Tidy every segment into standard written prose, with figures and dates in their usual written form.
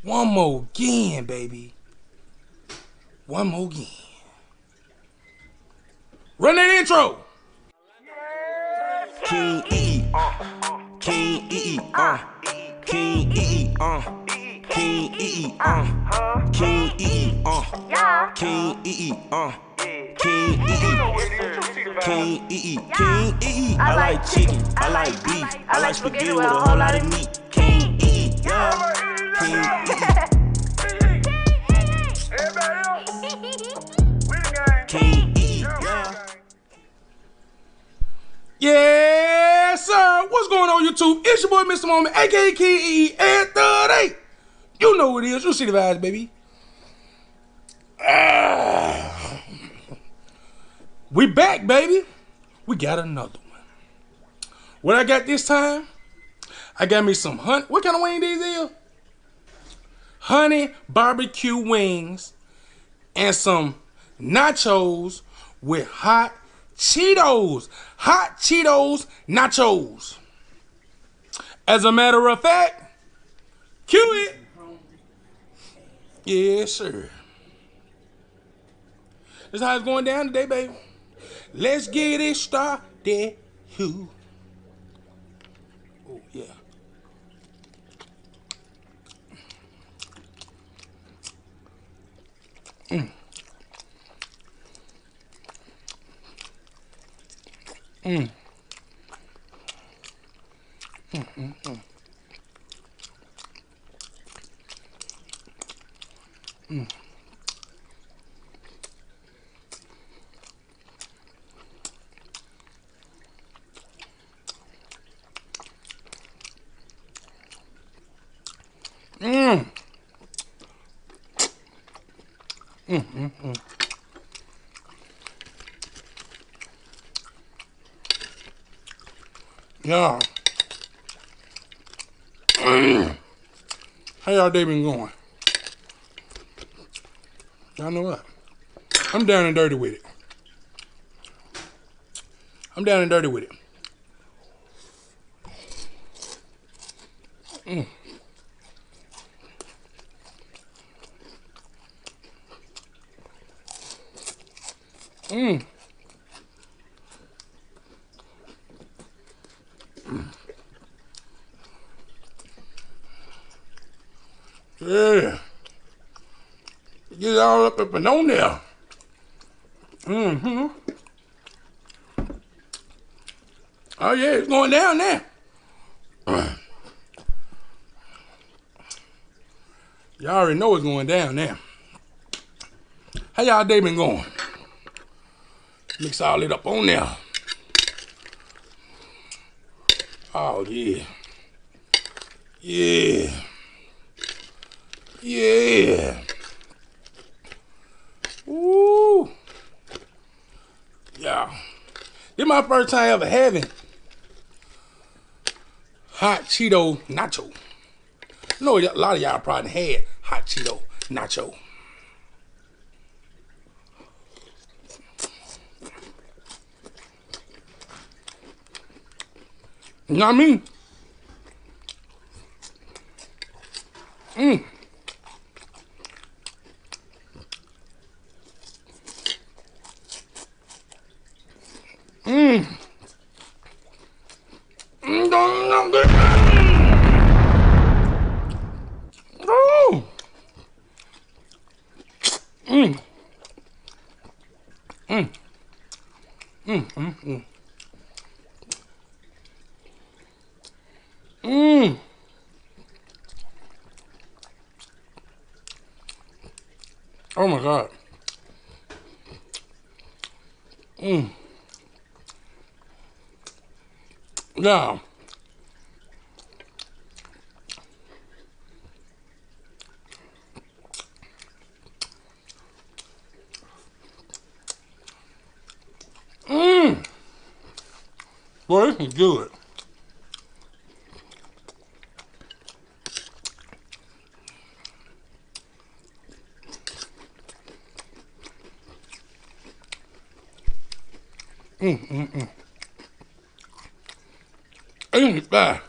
One more again, baby. One more again. Run that intro. KinggEATEAT, KinggEATEAT, KinggEATEAT, KinggEATEAT, KinggEATEAT, KinggEATEAT, KinggEATEAT. I like chicken, I like beef, I like spaghetti with a whole lot of meat. KinggEATEAT, yeah. KinggEATEAT. KinggEATEAT, yeah. Yes, sir. What's going on, YouTube? It's your boy, Mr. Moment, aka KinggEATEAT. You know what it is. You see the vibes, baby. We back, baby. We got another one. What I got this time? I got me some honey. What kind of wing these is? Honey barbecue wings and some nachos with hot Cheetos. Hot Cheetos Nachos. As a matter of fact, cue it. Yes, sir. This is how it's going down today, baby. Let's get it started. Oh, yeah. Mm. Mm. Mm, mm, mm. Mm. Mm. Mm, mm, mm. Yeah. How y'all day been going? Y'all know what? I'm down and dirty with it. I'm down and dirty with it. Mm. Mm. Yeah. Get it all up and on there. Mm-hmm. Oh, yeah, it's going down there. Y'all already know it's going down there. How y'all day been going? Mix all it up on there. Oh, yeah. Yeah. Yeah. Woo. Yeah. This my first time ever having hot Cheeto nacho. I know a lot of y'all probably had hot Cheeto nacho. You know what I mean? Mm. Mm. No, good. Oh. Mm. Mm. Mm. Mm. Mm. Mm. Oh my God. Mm. Yeah. Mmm. Boy, this is good. Ain't bad.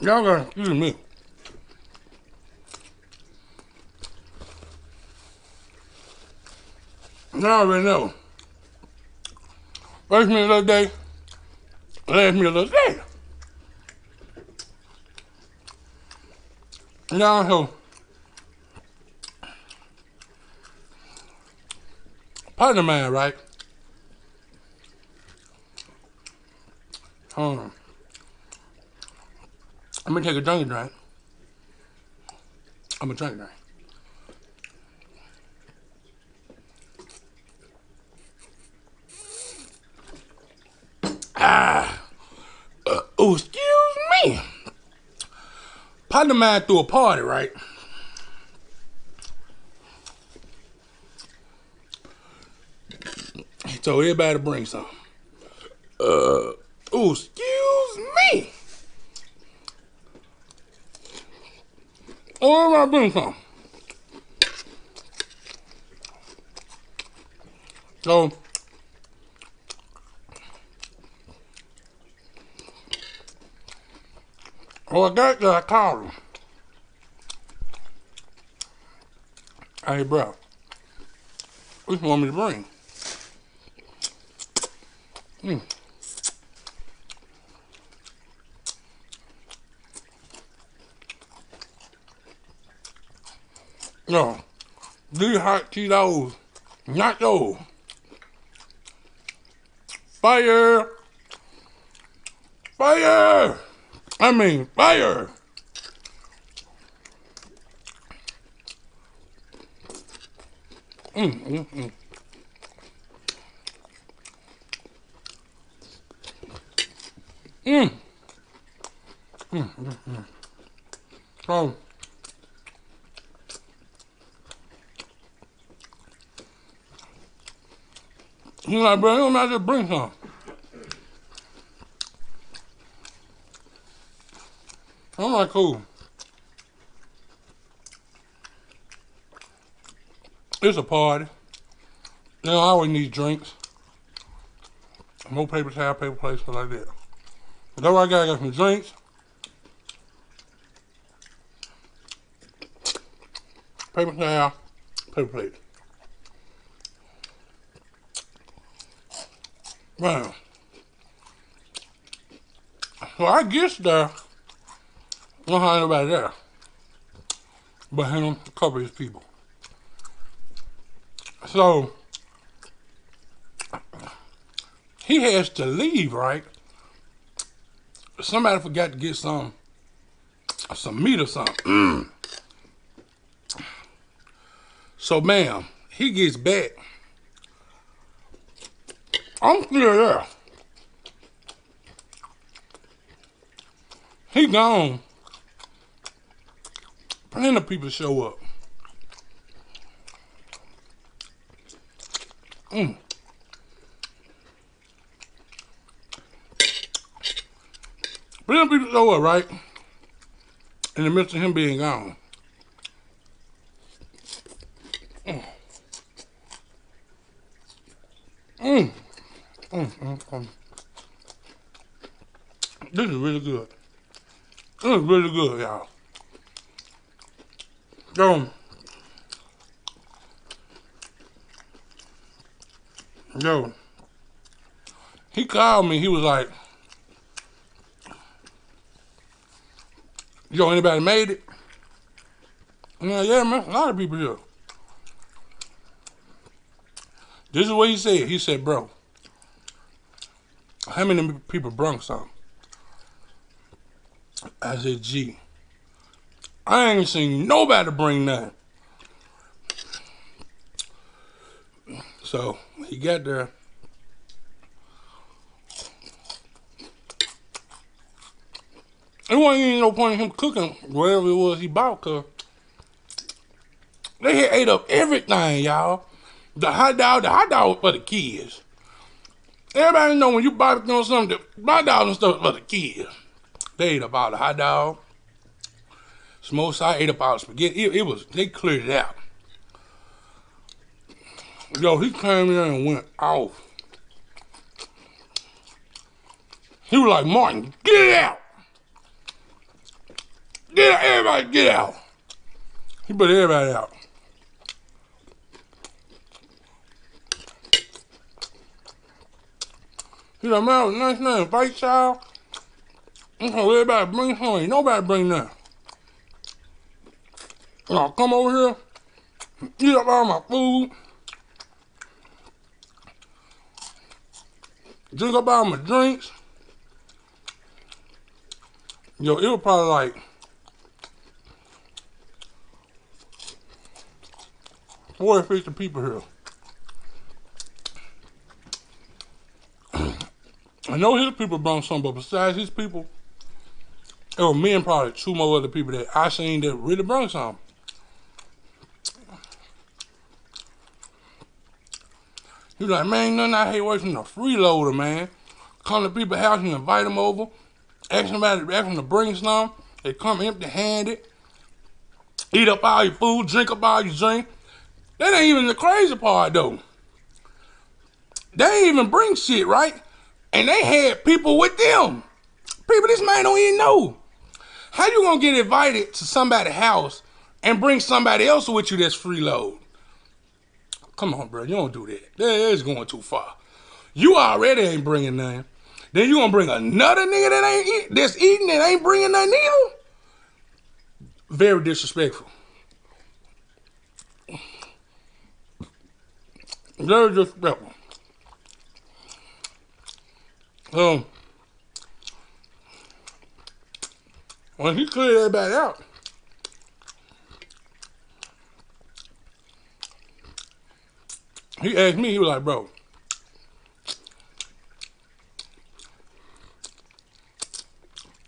Y'all gotta excuse me. Y'all already know. First me a little day, last me a little day. Y'all know. Partner of mine, right? Hold on. I'm gonna take a drink. I'm gonna drink. Oh, excuse me. Partner of mine threw a party, right? He told everybody to bring something. Oh, excuse me. Oh, everybody bring something. So, I got there, I called him. Hey, bro, what you want me to bring? No, these hot Cheetos Nachos. Fire! Fire! I mean, fire! So, he's like, bro, you don't have to bring some. I'm like, cool. It's a party. You know, I always need drinks. No paper towel, paper plates, stuff like that. That's what I got some drinks. Paper towel, paper plate. Wow. So I guess there, I don't have anybody there, but him, a couple of his people. So, he has to leave, right? Somebody forgot to get some meat or something. So, ma'am, he gets back. I'm still there. He gone. Plenty of people show up. Plenty of people show up, right? In the midst of him being gone. This is really good. This is really good, y'all. Yo, he called me. He was like, yo, anybody made it? I'm like, yeah, man, a lot of people here. This is what he said. He said, bro, how many people brung something? I said, gee, I ain't seen nobody bring nothing. So he got there. There wasn't even no point in him cooking whatever it was he bought, cause they had ate up everything, y'all. The hot dog was for the kids. Everybody know when you barbecue on something, the hot dog and stuff for the kids. They ate up all the hot dog. Smoked side ate up all the spaghetti. They cleared it out. Yo, he came in and went off. He was like, Martin, get out. Get out, everybody get out. He put everybody out. He's like, man, it was nice to invite y'all. I'm gonna everybody bring something. Ain't nobody bring nothing. And I'll come over here, eat up all my food, drink up all my drinks. Yo, it was probably like 40, 50 people here. I know his people brought some, but besides his people, there were me and probably 2 more other people that I seen that really brought some. He was like, man, ain't nothing I hate worse than a freeloader, man. Come to people's house and invite them over, ask them to bring some. They come empty-handed, eat up all your food, drink up all your drink. That ain't even the crazy part, though. They ain't even bring shit, right? And they had people with them. People this man don't even know. How you gonna get invited to somebody's house and bring somebody else with you that's freeload? Come on, bro. You don't do that. That's going too far. You already ain't bringing nothing. Then you gonna bring another nigga that's eating that ain't bringing nothing either? Very disrespectful. Very disrespectful. When he cleared everybody out, he asked me, he was like, bro,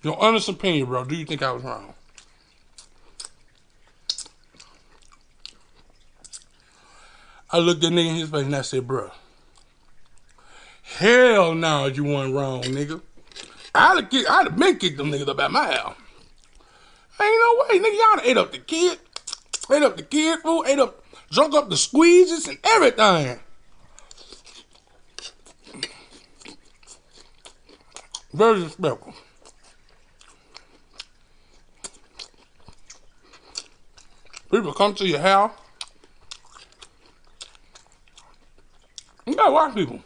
your honest opinion, bro, do you think I was wrong? I looked that nigga in his face and I said, bro, hell no, you weren't wrong, nigga. I'd have been kicked them niggas up at my house. Ain't no way, nigga. Y'all ate up the kid food, drunk up the squeezes and everything. Very disrespectful. People come to your house. You gotta watch people.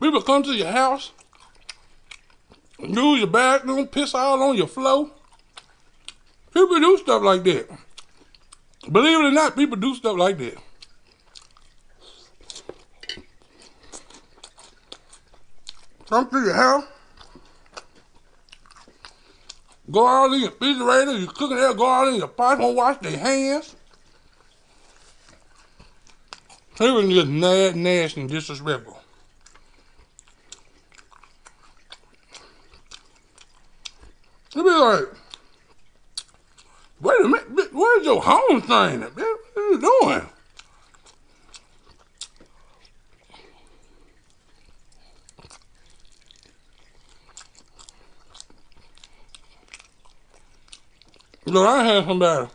People come to your house, use your bathroom, piss all on your floor. People do stuff like that. Believe it or not, people do stuff like that. Come to your house, go out in your refrigerator, you're cooking there, go out in your pot, don't wash their hands. People just nasty and disrespectful. You be like, wait a minute, where's your home thing? What are you doing? Look, I had somebody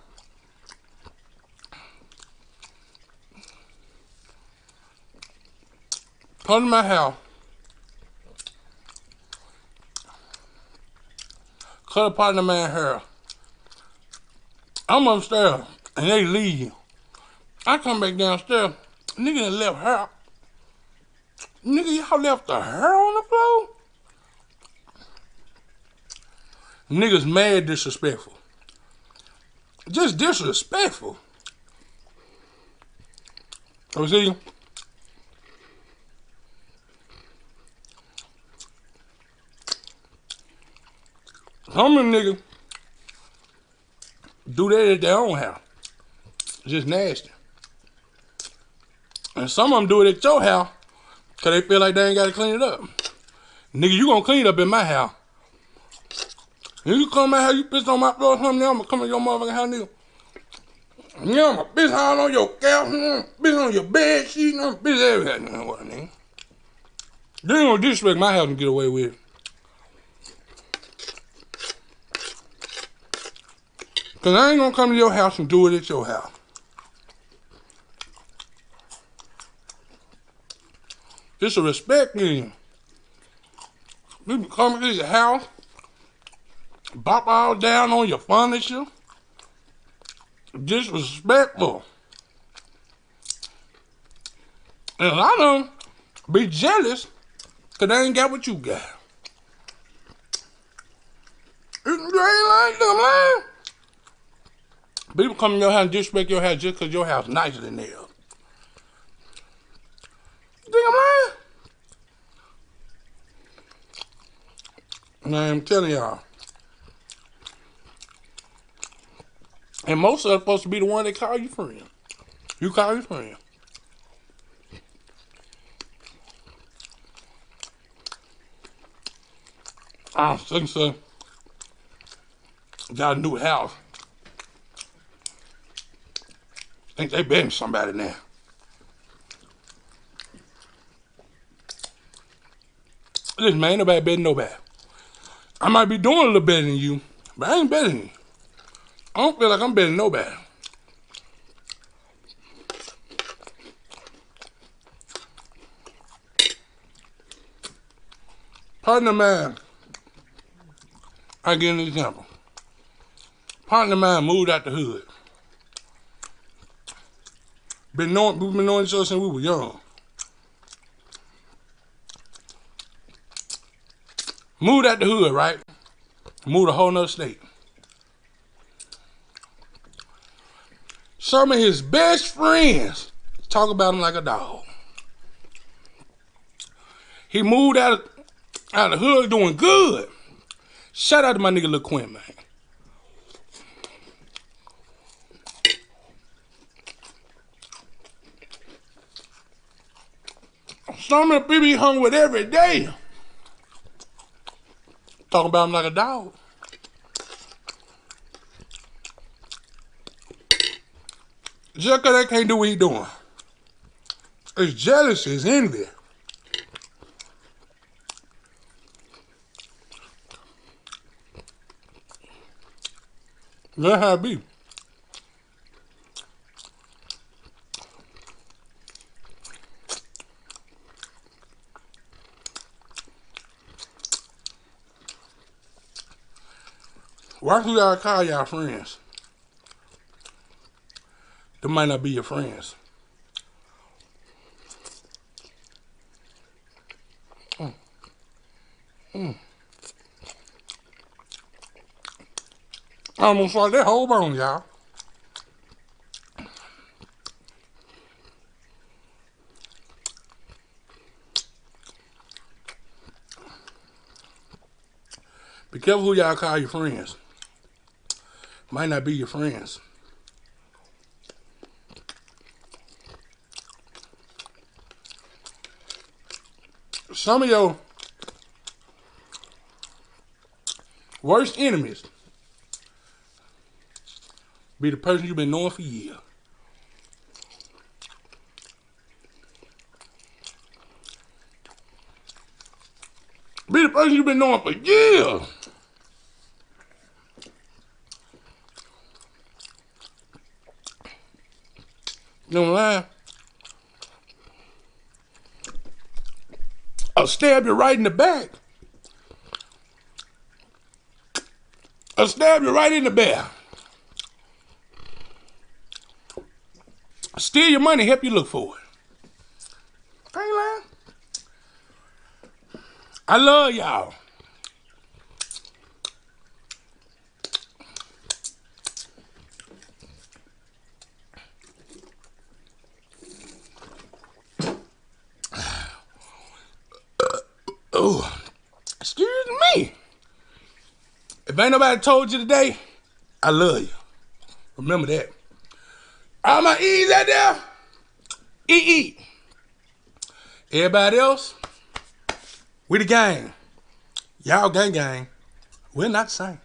come to my house, cut a part of the man's hair. I'm upstairs, and they leave. I come back downstairs, nigga done left hair. Nigga, y'all left the hair on the floor? Niggas mad disrespectful. Just disrespectful. You see? Some of them niggas do that at their own house. Just nasty. And some of them do it at your house because they feel like they ain't got to clean it up. Nigga, you gonna clean it up in my house. If you come to my house, you piss on my floor or something, I'm gonna come to your motherfucking house, nigga. I'm gonna piss all on your couch, piss on your bed sheet, piss everything. You know what I mean? You ain't gonna disrespect my house and get away with it. Cause I ain't gonna come to your house and do it at your house. It's a respect thing. People come to your house, bop all down on your furniture. Disrespectful. And a lot of them be jealous because they ain't got what you got. You ain't like them, man. People come in your house and disrespect your house just because your house nicer than theirs. You think I'm lying? Man, I'm telling y'all. And most of us supposed to be the one that call you friend. You call your friend. I think so. Got a new house. Think they betting somebody now. Listen, man, ain't nobody betting nobody. I might be doing a little better than you, but I ain't betting you. I don't feel like I'm betting nobody. Partner of mine, I give an example. Partner of mine moved out the hood. We've been knowing each other since we were young. Moved out the hood, right? Moved a whole nother state. Some of his best friends talk about him like a dog. He moved out of the hood doing good. Shout out to my nigga Lil Quinn, man. Some of the people he hung with every day talking about him like a dog. Just because they can't do what he doing. It's jealousy, it's envy. That's how it be. Why do y'all call y'all friends? They might not be your friends. I almost like that whole bone, y'all. Be careful who y'all call your friends. Might not be your friends. Some of your worst enemies be the person you've been knowing for years. Be the person you've been knowing for years. You know what I'm saying? I'll stab you right in the back. I'll stab you right in the back. Steal your money, help you look for it. I ain't lying. I love y'all. Oh, excuse me. If ain't nobody told you today, I love you. Remember that. All my E's out there, eat. Everybody else, we the gang. Y'all gang. We're not the same.